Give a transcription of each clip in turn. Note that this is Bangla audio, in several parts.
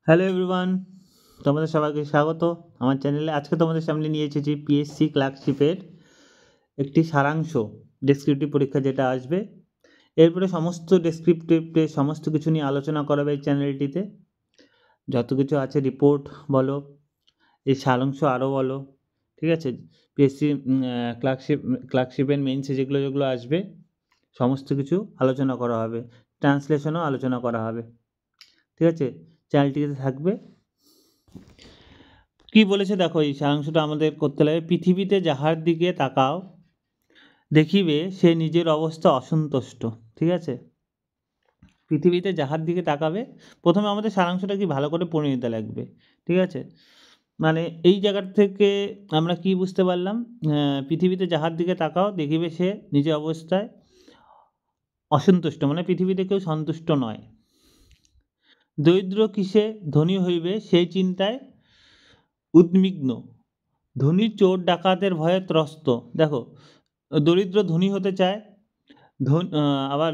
হ্যালো এভরিওয়ান, তোমাদের সবাইকে স্বাগত আমার চ্যানেলে। আজকে তোমাদের সামনে নিয়ে এসেছি পিএসসি ক্লার্কশিপের একটি সারাংশ, ডেসক্রিপটিভ পরীক্ষা যেটা আসবে। এরপরে সমস্ত ডেসক্রিপটিভে সমস্ত কিছু নিয়ে আলোচনা করা হবে এই চ্যানেলটিতে। যত কিছু আছে রিপোর্ট বলো, এই সারাংশ আরও বলো, ঠিক আছে। পিএসসি ক্লার্কশিপের মেইনসে যেগুলো যেগুলো আসবে সমস্ত কিছু আলোচনা করা হবে, ট্রান্সলেশনও আলোচনা করা হবে, ঠিক আছে। চ্যানেলটিতে থাকবে। কি বলেছে দেখো, এই সারাংশটা আমাদের করতে লাগবে। পৃথিবীতে যাহার দিকে তাকাও দেখিবে সে নিজের অবস্থা অসন্তুষ্ট, ঠিক আছে। পৃথিবীতে যাহার দিকে তাকাবে, প্রথমে আমাদের সারাংশটা কি ভালো করে পড়ে নিতে লাগবে, ঠিক আছে। মানে এই জায়গার থেকে আমরা কি বুঝতে পারলাম, পৃথিবীতে যাহার দিকে তাকাও দেখিবে সে নিজের অবস্থায় অসন্তুষ্ট, মানে পৃথিবীতে কেউ সন্তুষ্ট নয়। দরিদ্র কিসে ধনী হইবে সেই চিন্তায় উদ্বিগ্ন, ধনী চোর ডাকাতের ভয়ে ত্রস্ত। দেখো, দরিদ্র ধনী হতে চায়, আবার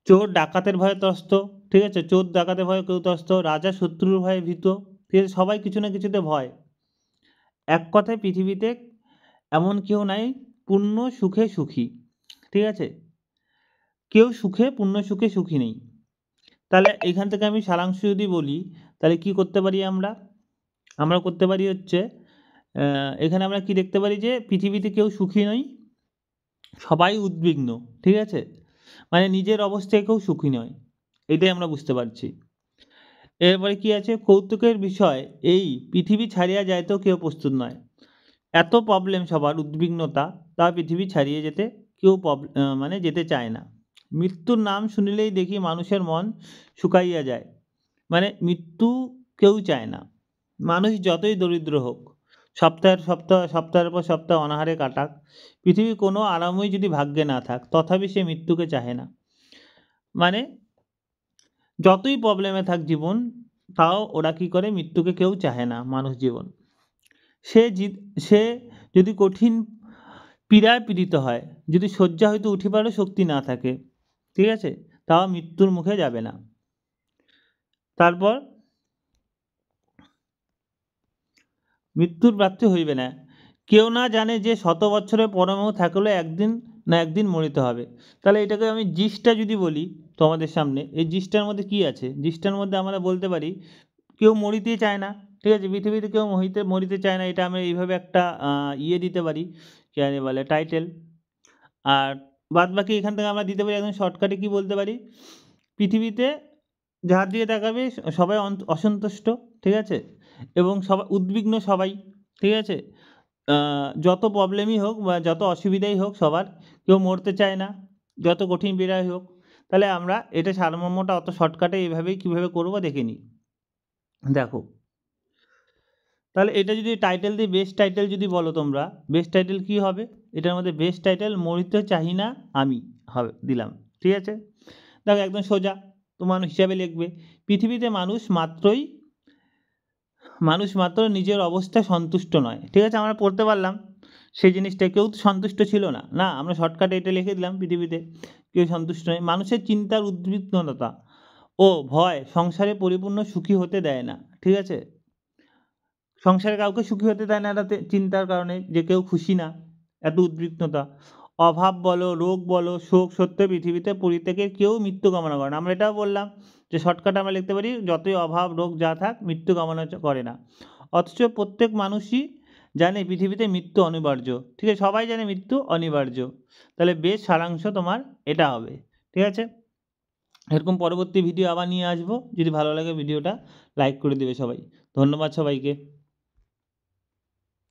চোর ডাকাতের ভয়ে ত্রস্ত, ঠিক আছে। চোর ডাকাতের ভয়ে কেউ ত্রস্ত, রাজা শত্রুর ভয়ে ভীত, ঠিক আছে। সবাই কিছু না কিছুতে ভয়। এক কথায় পৃথিবীতে এমন কেউ নাই পূর্ণ সুখে সুখী, ঠিক আছে। কেউ সুখে পূর্ণ সুখে সুখী নেই। তাহলে এখান থেকে আমি সারাংশ যদি বলি, তাহলে কি করতে পারি আমরা করতে পারি হচ্ছে, এখানে আমরা কি দেখতে পারি যে পৃথিবীতে কেউ সুখী নয়, সবাই উদ্বিগ্ন, ঠিক আছে। মানে নিজের অবস্থায় কেউ সুখী নয়, এটাই আমরা বুঝতে পারছি। এরপরে কি আছে, কৌতুকের বিষয় এই পৃথিবী ছাড়িয়া যাইতেও কেউ প্রস্তুত নয়। এত প্রবলেম সবার, উদ্বিগ্নতা, তা পৃথিবী ছাড়িয়ে যেতে কেউ মানে যেতে চায় না। মৃত্যুর নাম শুনিলেই দেখি মানুষের মন শুকাইয়া যায়, মানে মৃত্যু কেউ চায় না। মানুষ যতই দরিদ্র হোক, সপ্তাহের পর সপ্তাহ অনাহারে কাটাক, পৃথিবী কোনো আরামই যদি ভাগ্যে না থাক, তথাপি সে মৃত্যুকে চাহে না। মানে যতই প্রবলেমে থাক জীবন, তাও ওরা কী করে, মৃত্যুকে কেউ চাহে না মানুষ জীবন। সে যদি কঠিন পীড়ায় পীড়িত হয়, যদি শয্যা হইতে উঠিবারও শক্তি না থাকে, ঠিক আছে, তাও মৃত্যুর মুখে যাবে না। তারপর মৃত্যুর প্রাপ্তি হইবে না। কেউ না জানে যে শত বছরের পরমেও থাকলে একদিন না একদিন মরিতে হবে। তাহলে এটাকে আমি জিসটা যদি বলি তোমাদের সামনে, এই জিসটার মধ্যে কি আছে, জিসটার মধ্যে আমরা বলতে পারি কেউ মরিতে চায় না, ঠিক আছে। পৃথিবীতে কেউ মরিতে চায় না, এটা আমরা এইভাবে একটা দিতে পারি, কি বলে, টাইটেল। আর বাদ বাকি এখান থেকে আমরা দিতে পারি একদম শর্টকাটে, কি বলতে পারি, পৃথিবীতে যাহার দিকে তাকাবে সবাই অসন্তুষ্ট, ঠিক আছে, এবং সবাই উদ্বিগ্ন, সবাই, ঠিক আছে। যত প্রবলেমই হোক বা যত অসুবিধাই হোক সবার, কেউ মরতে চায় না, যত কঠিন পীড়াই হোক। তাহলে আমরা এটা সারমর্মটা অত শর্টকাটে এইভাবেই কীভাবে করবো দেখে নিই। দেখো, তাহলে এটা যদি টাইটেল দিই, বেস্ট টাইটেল যদি বলো তোমরা, বেস্ট টাইটেল কী হবে, এটার মধ্যে বেস্ট টাইটেল মরিতে চাহি না আমি হবে, দিলাম, ঠিক আছে। দেখো একদম সোজা, তোমার হিসাবে লিখবে, পৃথিবীতে মানুষ মাত্র নিজের অবস্থায় সন্তুষ্ট নয়, ঠিক আছে। আমরা পড়তে পারলাম সেই জিনিসটা, কেউ তো সন্তুষ্ট ছিল না, না, আমরা শর্টকাটে এটা লিখে দিলাম, পৃথিবীতে কেউ সন্তুষ্ট নয়। মানুষের চিন্তার উদ্বিগ্নতা ও ভয় সংসারে পরিপূর্ণ সুখী হতে দেয় না, ঠিক আছে। সংসারে কাউকে সুখী হতে দেয় না, এটাতে চিন্তার কারণে, যে কেউ খুশি না, এত উদ্বিগ্নতা। অভাব বলো, রোগ বলো, শোক সত্য পৃথিবীতে পরিত্যাগের কেউ মৃত্যু কামনা করে না। আমরা এটাও বললাম যে শর্টকাটে আমরা লিখতে পারি, যতই অভাব রোগ যা থাক মৃত্যু কামনা করে না। অথচ প্রত্যেক মানুষই জানে পৃথিবীতে মৃত্যু অনিবার্য, ঠিক আছে, সবাই জানে মৃত্যু অনিবার্য। তাহলে বেশ সারাংশ তোমার এটা হবে, ঠিক আছে। এরকম পরবর্তী ভিডিও আবার নিয়ে আসবো, যদি ভালো লাগে ভিডিওটা লাইক করে দেবে সবাই। ধন্যবাদ সবাইকে।